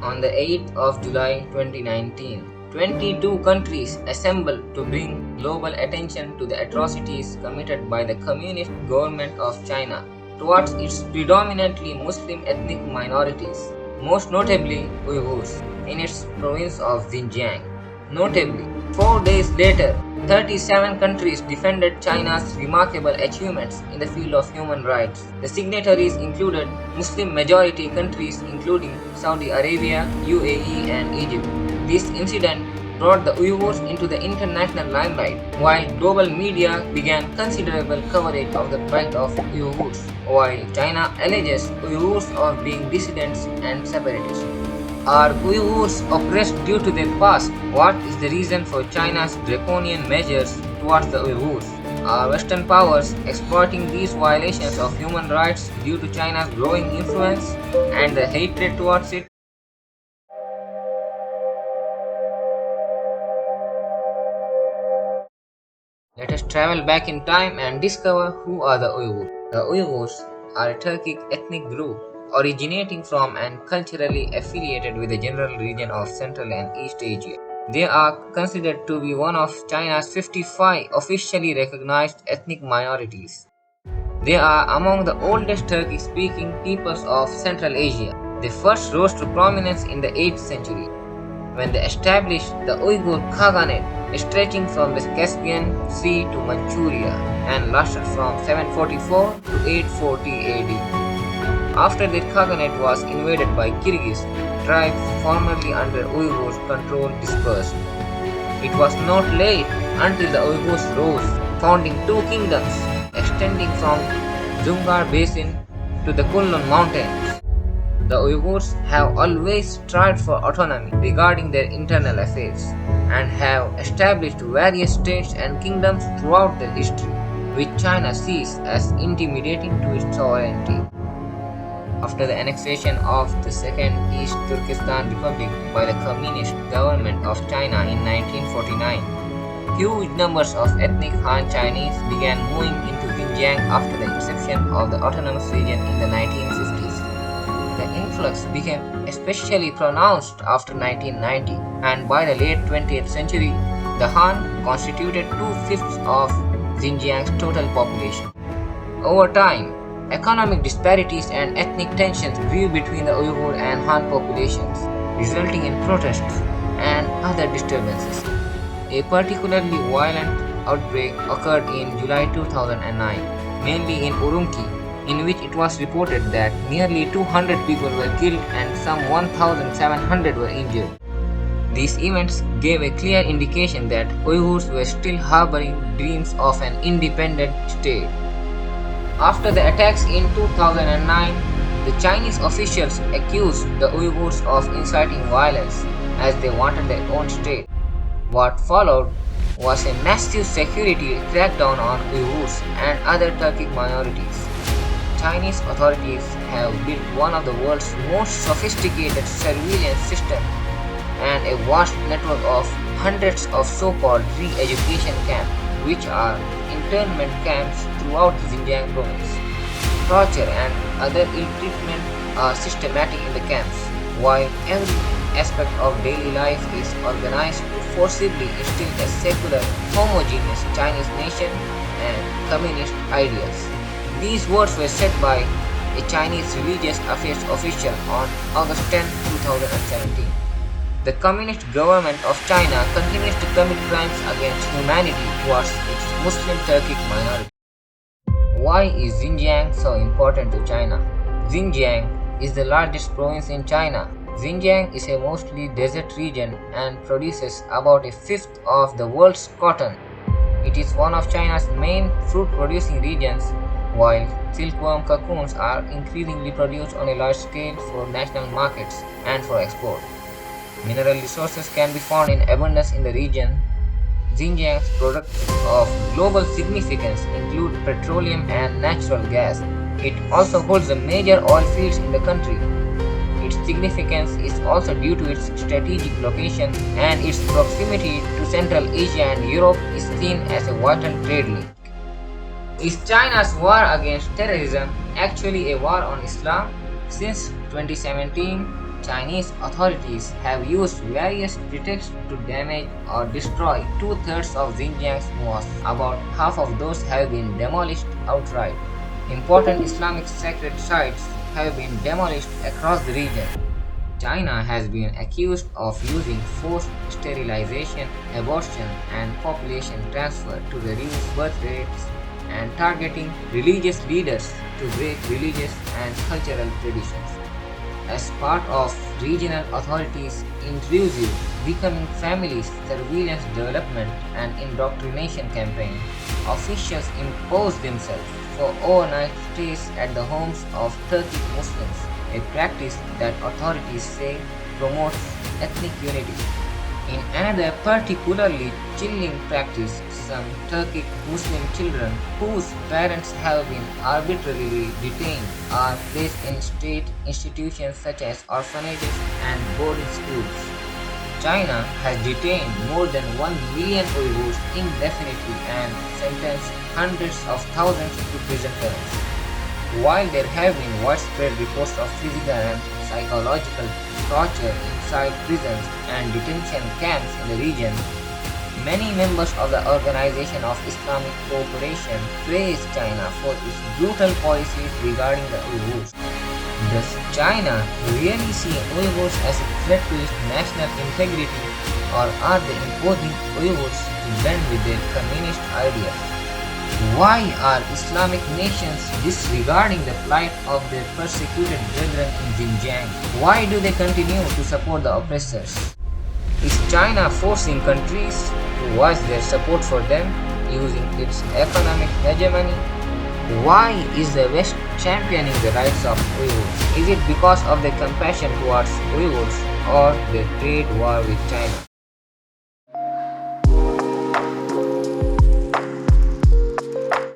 On the 8th of July 2019, 22 countries assembled to bring global attention to the atrocities committed by the Communist government of China towards its predominantly Muslim ethnic minorities, most notably Uyghurs, in its province of Xinjiang. Notably, 4 days later, 37 countries defended China's remarkable achievements in the field of human rights. The signatories included Muslim majority countries including Saudi Arabia, UAE, and Egypt. This incident brought the Uyghurs into the international limelight, while global media began considerable coverage of the plight of Uyghurs, while China alleges Uyghurs of being dissidents and separatists. Are Uyghurs oppressed due to their past? What is the reason for China's draconian measures towards the Uyghurs? Are Western powers exploiting these violations of human rights due to China's growing influence and the hatred towards it? Let us travel back in time and discover who are the Uyghurs. The Uyghurs are a Turkic ethnic group originating from and culturally affiliated with the general region of Central and East Asia. They are considered to be one of China's 55 officially recognized ethnic minorities. They are among the oldest Turkic-speaking peoples of Central Asia. They first rose to prominence in the 8th century, when they established the Uyghur Khaganate, stretching from the Caspian Sea to Manchuria, and lasted from 744 to 840 AD. After their Khaganate was invaded by Kyrgyz, tribes formerly under Uyghurs' control dispersed. It was not late until the Uyghurs rose, founding two kingdoms extending from Zungar Basin to the Kunlun Mountains. The Uyghurs have always strived for autonomy regarding their internal affairs and have established various states and kingdoms throughout their history, which China sees as intimidating to its sovereignty. After the annexation of the Second East Turkestan Republic by the Communist government of China in 1949, huge numbers of ethnic Han Chinese began moving into Xinjiang after the inception of the autonomous region in the 1950s. The influx became especially pronounced after 1990, and by the late 20th century, the Han constituted 2/5 of Xinjiang's total population. Over time, economic disparities and ethnic tensions grew between the Uyghur and Han populations, resulting in protests and other disturbances. A particularly violent outbreak occurred in July 2009, mainly in Urumqi, in which it was reported that nearly 200 people were killed and some 1,700 were injured. These events gave a clear indication that Uyghurs were still harboring dreams of an independent state. After the attacks in 2009, the Chinese officials accused the Uyghurs of inciting violence as they wanted their own state. What followed was a massive security crackdown on Uyghurs and other Turkic minorities. Chinese authorities have built one of the world's most sophisticated surveillance systems and a vast network of hundreds of so-called re-education camps, which are internment camps throughout the Xinjiang province. Torture and other ill treatment are systematic in the camps, while every aspect of daily life is organized to forcibly instill a secular, homogeneous Chinese nation and communist ideals. These words were said by a Chinese religious affairs official on August 10, 2017. The Communist government of China continues to commit crimes against humanity towards its Muslim Turkic minority. Why is Xinjiang so important to China? Xinjiang is the largest province in China. Xinjiang is a mostly desert region and produces about a fifth of the world's cotton. It is one of China's main fruit-producing regions, while silkworm cocoons are increasingly produced on a large scale for national markets and for export. Mineral resources can be found in abundance in the region. Xinjiang's products of global significance include petroleum and natural gas. It also holds the major oil fields in the country. Its significance is also due to its strategic location, and its proximity to Central Asia and Europe is seen as a vital trade link. Is China's war against terrorism actually a war on Islam? Since 2017, Chinese authorities have used various pretexts to damage or destroy two-thirds of Xinjiang's mosques. About half of those have been demolished outright. Important Islamic sacred sites have been demolished across the region. China has been accused of using forced sterilization, abortion, and population transfer to reduce birth rates and targeting religious leaders to break religious and cultural traditions. As part of regional authorities' intrusive Becoming Families surveillance development and indoctrination campaign, officials impose themselves for overnight stays at the homes of Turkic Muslims, a practice that authorities say promotes ethnic unity. In another particularly chilling practice, some Turkic Muslim children whose parents have been arbitrarily detained are placed in state institutions such as orphanages and boarding schools. China has detained more than 1 million Uyghurs indefinitely and sentenced hundreds of thousands to prison terms. While there have been widespread reports of physical and psychological torture inside prisons and detention camps in the region, many members of the Organization of Islamic Cooperation praise China for its brutal policies regarding the Uyghurs. Does China really see Uyghurs as a threat to its national integrity, or are they imposing Uyghurs to bend with their communist ideas? Why are Islamic nations disregarding the plight of their persecuted brethren in Xinjiang? Why do they continue to support the oppressors? Is China forcing countries to voice their support for them using its economic hegemony? Why is the West championing the rights of Uyghurs? Is it because of their compassion towards Uyghurs or their trade war with China?